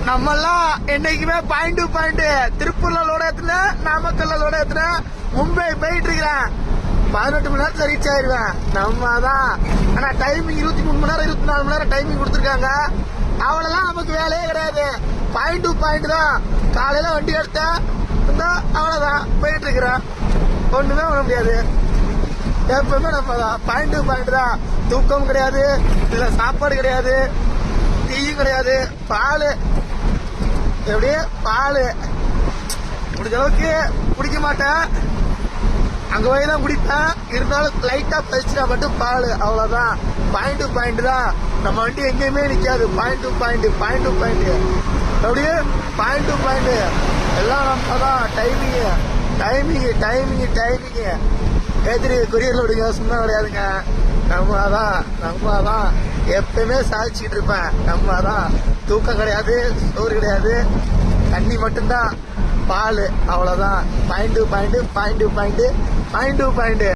நம்மெல்லாம் என்னைக்குமே point to point. திருப்பூர்ல லோட ஏத்துன, நாமக்கல்ல லோட ஏத்துன, மும்பை போயிட்டு இருக்கிறேன். 18 மணி நேரத்துல ரீச் ஆயிருவேன். நம்ம தான். ஆனா டைமிங் 23 மணி நேரம் 24 மணி நேரம் டைமிங் கொடுத்துருக்காங்க. அவ்வளவுலாம் நமக்கு வேலையே கிடையாது. பாயிண்ட் டு பாயிண்ட் தான். காலையில வண்டி எடுத்தேன், அவ்வளவுதான் போயிட்டு இருக்கிறேன். ஒண்ணுமே பண்ண முடியாது. எப்பவுமே நம்ம தான் பாயிண்ட் டு பாயிண்ட் தான். தூக்கம் கிடையாது, இல்ல சாப்பாடு கிடையாது, டீயும் கிடையாது. பால் எப்படியே பால் முடிஞ்ச அளவுக்கு குடிக்க மாட்டேன். அங்க போய் தான் குடிப்பேன். இருந்தாலும் லைட்டா பசிச்சா மட்டும் பால், அவ்வளவுதான். பாயிண்ட் டு பாயிண்ட் தான். நம்ம வண்டி எங்கேயுமே நிக்காது. Point to point, point to point, அப்படியே பாயிண்ட் டு பாயிண்ட். எல்லாம் நம்ம தான். Timing timing timing timing. ஏத்திரி கொரியர்ல விடுங்க, சும்மா கிடையாதுங்க. நம்ம தான் எப்பயுமே சாதிச்சுக்கிட்டு இருப்பேன். நம்ம தான். தூக்கம் கிடையாது, சோறு கிடையாது, தண்ணி மட்டும்தான், பால், அவ்வளவுதான். Point to point, point to point, point to point.